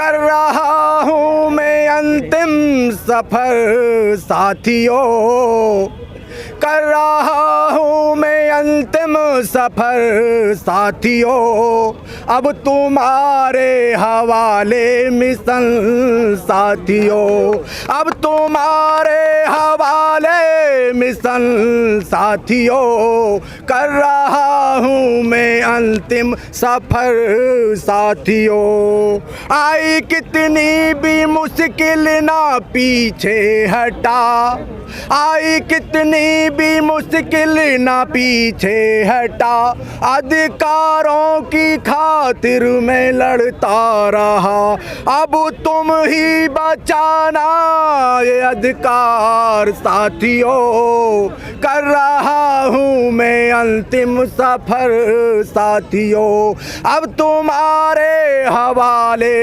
कर रहा हूँ मैं अंतिम सफर साथियों, कर रहा हूँ मैं अंतिम सफर साथियों, अब तुम्हारे हवाले मिशन साथियों, अब तुम्हारे हवाले मिशन साथियों, कर रहा हूँ मैं अंतिम सफर साथियों। आई कितनी भी मुश्किल ना पीछे हटा, आई कितनी भी मुश्किल ना पीछे हटा, अधिकारों की खातिर मैं लड़ता रहा, अब तुम ही बचाना ये अधिकार साथियों, कर रहा हूँ मैं अंतिम सफर साथियों, अब तुम्हारे हवाले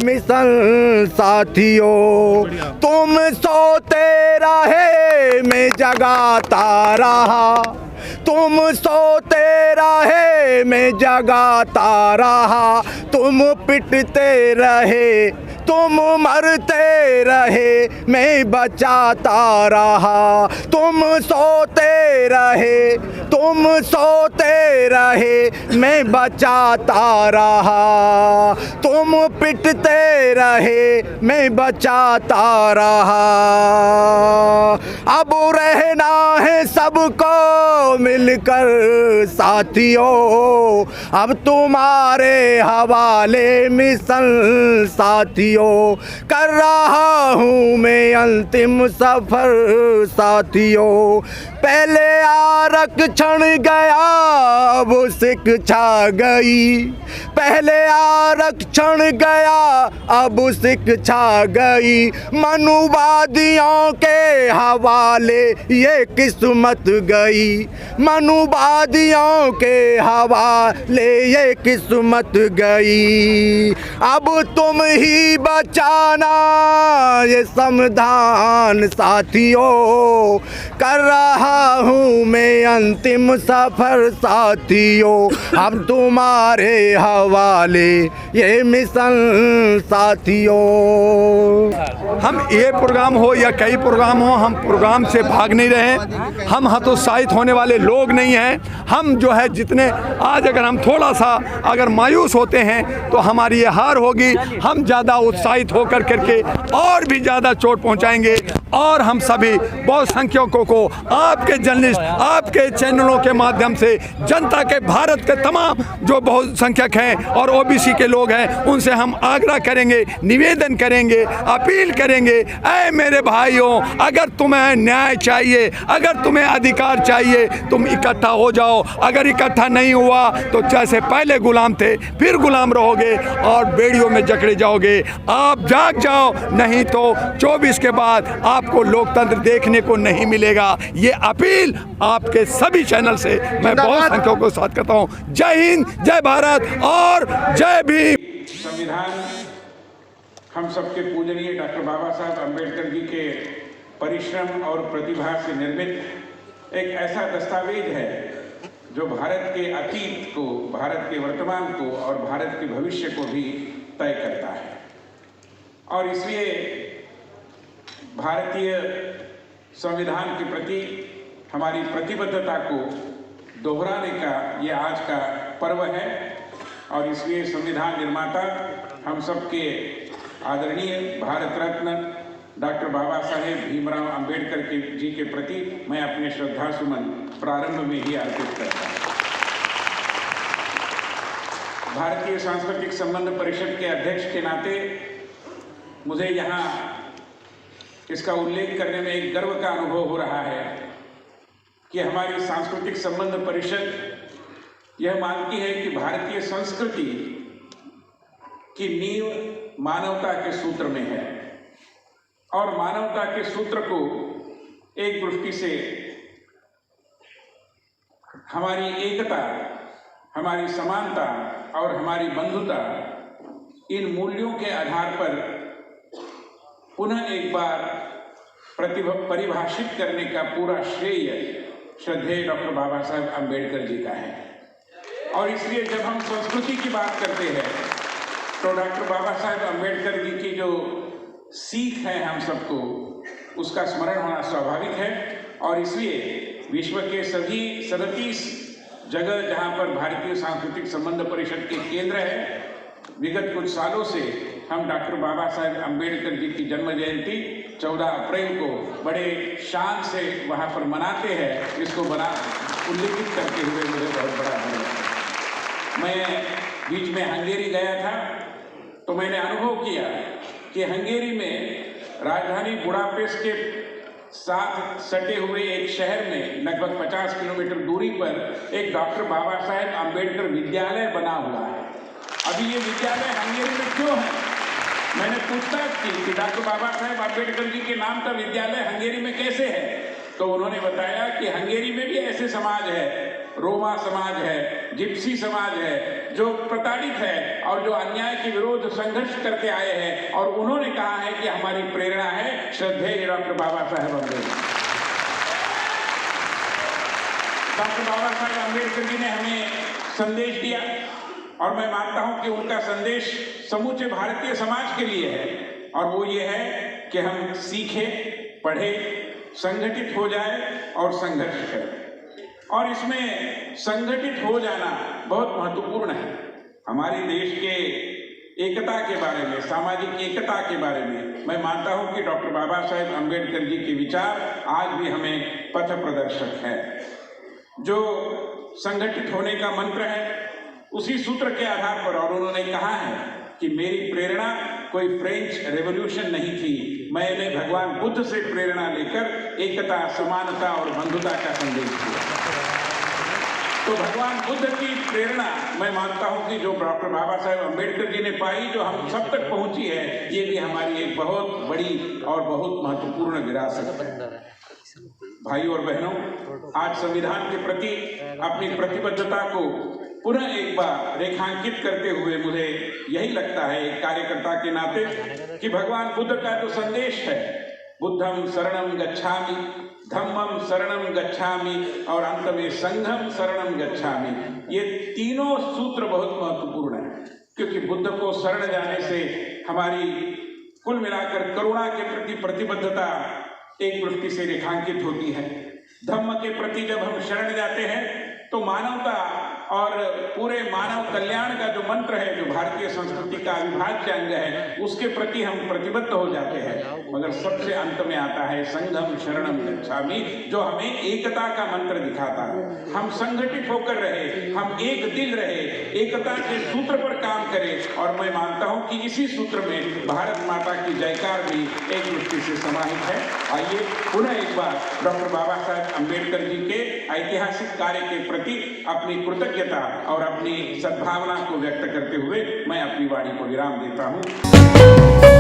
मिशन साथियों। तुम सोते रहे मैं जगाता रहा, तुम सोते रहे मैं जगाता रहा, तुम पिटते रहे तुम मरते रहे मैं बचाता रहा, तुम सोते रहे तुम सोते रहे मैं बचाता रहा, तुम पिटते रहे मैं बचाता रहा, अब रहना है सबको मिलकर साथियों, अब तुम्हारे हवाले मिशन साथियों, कर रहा हूँ मैं अंतिम सफर साथियों। पहले आरक्षण गया अब शिक्षा गई, पहले आरक्षण गया अब शिक्षा गई, मनुवादियों के हवाले ये किस्मत गई, मनुवादियों के हवाले ये किस्मत गई, अब तुम ही बचाना ये संविधान साथियों, कर रहा हूँ मैं अंतिम सफर साथियों, अब तुम्हारे हवाले ये मिशन साथियों। हम ये प्रोग्राम हो या कई प्रोग्राम हो, हम प्रोग्राम से भाग नहीं रहे, हम हतोत्साहित होने वाले लोग नहीं हैं। हम जो है जितने आज अगर हम थोड़ा सा अगर मायूस होते हैं तो हमारी ये हार होगी, हम ज़्यादा उत्साहित होकर करके और भी ज़्यादा चोट पहुंचाएंगे, और हम सभी बहुसंख्यकों को आपके जर्नलिस्ट आपके चैनलों के माध्यम से जनता के भारत के तमाम जो बहुसंख्यक हैं और ओबीसी के लोग हैं उनसे हम आग्रह करेंगे, निवेदन करेंगे, अपील करेंगे, ऐ मेरे भाइयों, अगर तुम्हें न्याय चाहिए, अगर तुम्हें अधिकार चाहिए, तुम इकट्ठा हो जाओ। अगर इकट्ठा नहीं हुआ तो जैसे पहले गुलाम थे फिर गुलाम रहोगे और बेड़ियों में जकड़े जाओगे। आप जाग जाओ, नहीं तो 24 के बाद आपको लोकतंत्र देखने को नहीं मिलेगा। ये अपील आपके सभी चैनल से मैं बहुत संख्यकों को साथ करता हूँ। जय हिंद, जय भारत और जय भीम। संविधान हम सबके पूजनीय डॉक्टर बाबा साहब अम्बेडकर जी के परिश्रम और प्रतिभा से निर्मित एक ऐसा दस्तावेज है जो भारत के अतीत को, भारत के वर्तमान को और भारत के भविष्य को भी तय करता है। और इसलिए भारतीय संविधान के प्रति हमारी प्रतिबद्धता को दोहराने का ये आज का पर्व है। और इसलिए संविधान निर्माता हम सबके आदरणीय भारत रत्न डॉक्टर बाबा साहेब भीमराव अंबेडकर जी के प्रति मैं अपने श्रद्धा सुमन प्रारंभ में ही अर्पित करता हूँ। भारतीय सांस्कृतिक संबंध परिषद के अध्यक्ष के नाते मुझे यहाँ इसका उल्लेख करने में एक गर्व का अनुभव हो रहा है कि हमारी सांस्कृतिक संबंध परिषद यह मानती है कि भारतीय संस्कृति की नींव मानवता के सूत्र में है और मानवता के सूत्र को एक दृष्टि से हमारी एकता, हमारी समानता और हमारी बंधुता, इन मूल्यों के आधार पर पुनः एक बार परिभाषित करने का पूरा श्रेय श्रद्धेय डॉक्टर बाबा साहेब अम्बेडकर जी का है। और इसलिए जब हम संस्कृति की बात करते हैं तो डॉक्टर बाबा साहेब अम्बेडकर जी की जो सीख है हम सबको, उसका स्मरण होना स्वाभाविक है। और इसलिए विश्व के सभी 37 जगह जहां पर भारतीय सांस्कृतिक संबंध परिषद के केंद्र है, विगत कुछ सालों से हम डॉक्टर बाबा साहेब अम्बेडकर जी की जन्म जयंती 14 अप्रैल को बड़े शान से वहां पर मनाते हैं। इसको बड़ा उल्लेखित करते हुए मुझे बहुत बड़ा आनंद है। मैं बीच में हंगेरी गया था तो मैंने अनुभव किया कि हंगेरी में राजधानी बुडापेस्ट के साथ सटे हुए एक शहर में लगभग 50 किलोमीटर दूरी पर एक डॉक्टर बाबा साहेब अम्बेडकर विद्यालय बना हुआ है। अभी ये विद्यालय हंगेरी में क्यों है? मैंने पूछताछ की कि डॉक्टर बाबा साहेब अम्बेडकर जी के नाम का विद्यालय हंगेरी में कैसे है, तो उन्होंने बताया कि हंगेरी में भी ऐसे समाज है, रोमा समाज है, जिप्सी समाज है, जो प्रताड़ित है और जो अन्याय के विरोध संघर्ष करते आए हैं। और उन्होंने कहा है कि हमारी प्रेरणा है श्रद्धेय डॉक्टर बाबा साहेब अम्बेडकर। डॉक्टर बाबा साहेब अम्बेडकर जी ने हमें संदेश दिया और मैं मानता हूं कि उनका संदेश समूचे भारतीय समाज के लिए है। और वो ये है कि हम सीखें, पढ़ें, संगठित हो जाए और संघर्ष करें। और इसमें संगठित हो जाना बहुत महत्वपूर्ण है। हमारे देश के एकता के बारे में, सामाजिक एकता के बारे में मैं मानता हूं कि डॉक्टर बाबा साहेब अम्बेडकर जी के विचार आज भी हमें पथ प्रदर्शक है। जो संगठित होने का मंत्र है, उसी सूत्र के आधार पर, और उन्होंने कहा है कि मेरी प्रेरणा कोई फ्रेंच रेवोल्यूशन नहीं थी, मैंने भगवान बुद्ध से प्रेरणा लेकर एकता, समानता और बंधुता का संदेश दिया। तो भगवान बुद्ध की प्रेरणा मैं मानता हूं कि जो डॉक्टर बाबा साहेब अम्बेडकर जी ने पाई, जो हम सब तक पहुंची है, ये भी हमारी एक बहुत बड़ी और बहुत महत्वपूर्ण विरासत है। भाइयों और बहनों, आज संविधान के प्रति अपनी प्रतिबद्धता को पुनः एक बार रेखांकित करते हुए मुझे यही लगता है एक कार्यकर्ता के नाते कि भगवान बुद्ध का जो संदेश है, बुद्धम शरणम गच्छामि, धम्मम शरणम गच्छामि और अंत में संघम शरणम गच्छामि, ये तीनों सूत्र बहुत महत्वपूर्ण है। क्योंकि बुद्ध को शरण जाने से हमारी कुल मिलाकर करुणा के प्रति प्रतिबद्धता एक दृष्टि से रेखांकित होती है। धम्म के प्रति जब हम शरण जाते हैं तो मानवता और पूरे मानव कल्याण का जो मंत्र है, जो भारतीय संस्कृति का अविभाज्य अंग है, उसके प्रति हम प्रतिबद्ध हो जाते हैं। मगर सबसे अंत में आता है संघम शरणम गच्छामि, जो हमें एकता का मंत्र दिखाता है। हम संगठित होकर रहे, हम एक दिल रहे, एकता के सूत्र पर काम करें। और मैं मानता हूं कि इसी सूत्र में भारत माता की जयकार भी एक दृष्टि से समाहित है। आइए पुनः एक बार डॉक्टर बाबा साहेब अम्बेडकर जी के ऐतिहासिक कार्य के प्रति अपनी कृतज्ञता और अपनी सद्भावना को व्यक्त करते हुए मैं अपनी वाणी को विराम देता हूं।